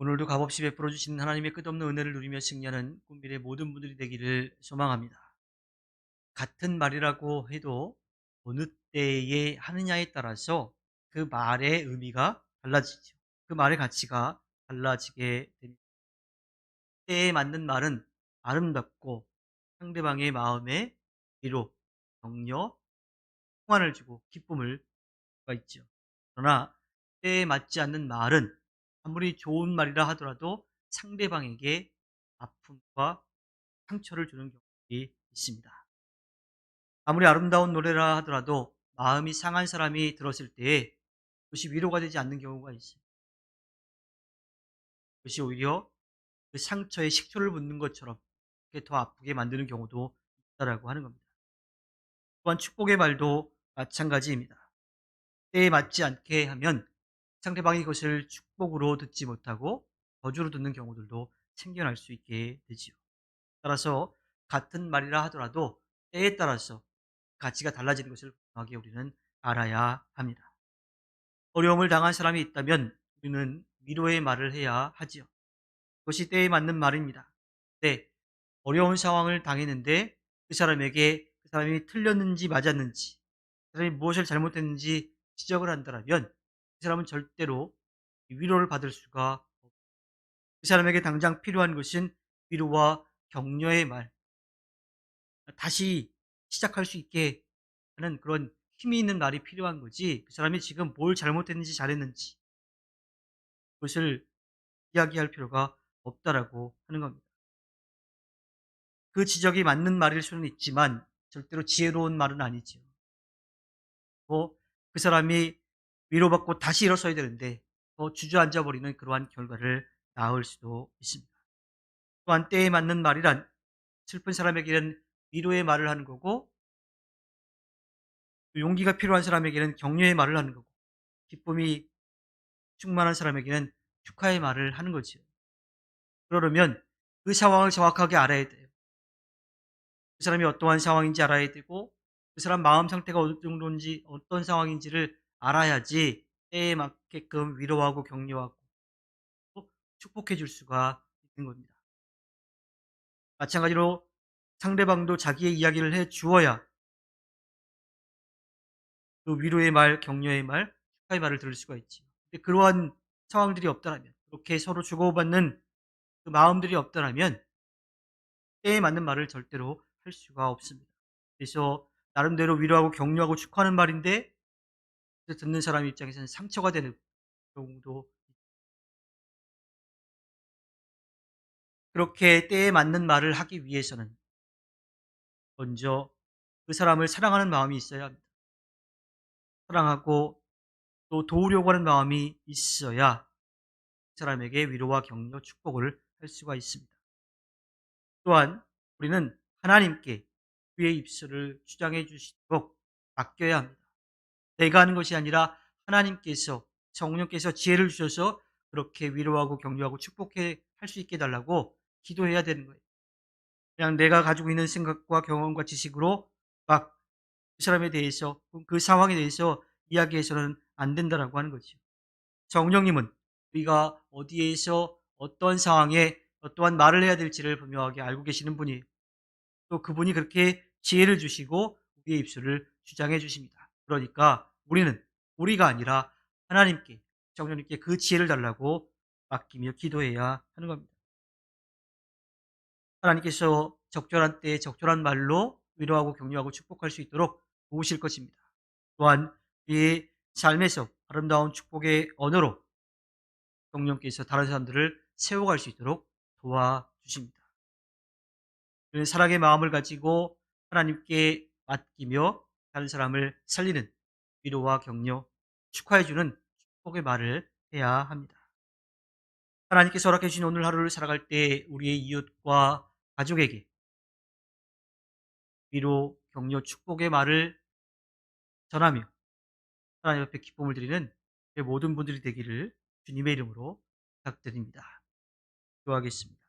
오늘도 값없이 베풀어 주시는 하나님의 끝없는 은혜를 누리며 승리하는 꿈미래 모든 분들이 되기를 소망합니다. 같은 말이라고 해도 어느 때에 하느냐에 따라서 그 말의 의미가 달라지죠. 그 말의 가치가 달라지게 됩니다. 때에 맞는 말은 아름답고 상대방의 마음에 위로, 격려, 평안을 주고 기쁨을 줄 수가 있죠. 그러나 때에 맞지 않는 말은 아무리 좋은 말이라 하더라도 상대방에게 아픔과 상처를 주는 경우가 있습니다. 아무리 아름다운 노래라 하더라도 마음이 상한 사람이 들었을 때에 그것이 위로가 되지 않는 경우가 있어요. 그것이 오히려 그 상처에 식초를 붓는 것처럼 그게 더 아프게 만드는 경우도 있다라고 하는 겁니다. 또한 축복의 말도 마찬가지입니다. 때에 맞지 않게 하면 상대방이 그것을 축복으로 듣지 못하고 저주로 듣는 경우들도 생겨날 수 있게 되지요. 따라서 같은 말이라 하더라도 때에 따라서 가치가 달라지는 것을 분명하게 우리는 알아야 합니다. 어려움을 당한 사람이 있다면 우리는 위로의 말을 해야 하지요. 그것이 때에 맞는 말입니다. 네, 어려운 상황을 당했는데 그 사람에게 그 사람이 틀렸는지 맞았는지, 그 사람이 무엇을 잘못했는지 지적을 한다면 그 사람은 절대로 위로를 받을 수가 없고, 그 사람에게 당장 필요한 것은 위로와 격려의 말, 다시 시작할 수 있게 하는 그런 힘이 있는 말이 필요한 거지, 그 사람이 지금 뭘 잘못했는지 잘했는지 그것을 이야기할 필요가 없다라고 하는 겁니다. 그 지적이 맞는 말일 수는 있지만 절대로 지혜로운 말은 아니지요. 그 사람이 위로받고 다시 일어서야 되는데 더 주저앉아 버리는 그러한 결과를 낳을 수도 있습니다. 또한 때에 맞는 말이란 슬픈 사람에게는 위로의 말을 하는 거고, 또 용기가 필요한 사람에게는 격려의 말을 하는 거고, 기쁨이 충만한 사람에게는 축하의 말을 하는 거지요. 그러려면 그 상황을 정확하게 알아야 돼요. 그 사람이 어떠한 상황인지 알아야 되고, 그 사람 마음 상태가 어느 정도인지, 어떤 상황인지를 알아야지 때에 맞게끔 위로하고 격려하고 또 축복해 줄 수가 있는 겁니다. 마찬가지로 상대방도 자기의 이야기를 해 주어야 그 위로의 말, 격려의 말, 축하의 말을 들을 수가 있지요. 근데 그러한 상황들이 없다라면, 그렇게 서로 주고받는 그 마음들이 없다라면 때에 맞는 말을 절대로 할 수가 없습니다. 그래서 나름대로 위로하고 격려하고 축하하는 말인데 듣는 사람 입장에서는 상처가 되는 경우도, 그렇게 때에 맞는 말을 하기 위해서는 먼저 그 사람을 사랑하는 마음이 있어야 합니다. 사랑하고 또 도우려고 하는 마음이 있어야 그 사람에게 위로와 격려, 축복을 할 수가 있습니다. 또한 우리는 하나님께 그의 입술을 주장해 주시도록 맡겨야 합니다. 내가 하는 것이 아니라 하나님께서, 성령께서 지혜를 주셔서 그렇게 위로하고 격려하고 축복해 할 수 있게 해 달라고 기도해야 되는 거예요. 그냥 내가 가지고 있는 생각과 경험과 지식으로 막 그 사람에 대해서, 그 상황에 대해서 이야기해서는 안 된다라고 하는 거죠. 성령님은 우리가 어디에서 어떤 상황에 어떠한 말을 해야 될지를 분명하게 알고 계시는 분이에요. 또 그분이 그렇게 지혜를 주시고 우리의 입술을 주장해 주십니다. 그러니까 우리는 우리가 아니라 하나님께, 성령님께 그 지혜를 달라고 맡기며 기도해야 하는 겁니다. 하나님께서 적절한 때에 적절한 말로 위로하고 격려하고 축복할 수 있도록 도우실 것입니다. 또한 우리의 삶에서 아름다운 축복의 언어로 성령께서 다른 사람들을 세워갈 수 있도록 도와주십니다. 우리는 사랑의 마음을 가지고 하나님께 맡기며 다른 사람을 살리는 위로와 격려, 축하해주는 축복의 말을 해야 합니다. 하나님께서 허락해 주신 오늘 하루를 살아갈 때 우리의 이웃과 가족에게 위로, 격려, 축복의 말을 전하며 하나님 앞에 기쁨을 드리는 모든 분들이 되기를 주님의 이름으로 부탁드립니다. 기도하겠습니다.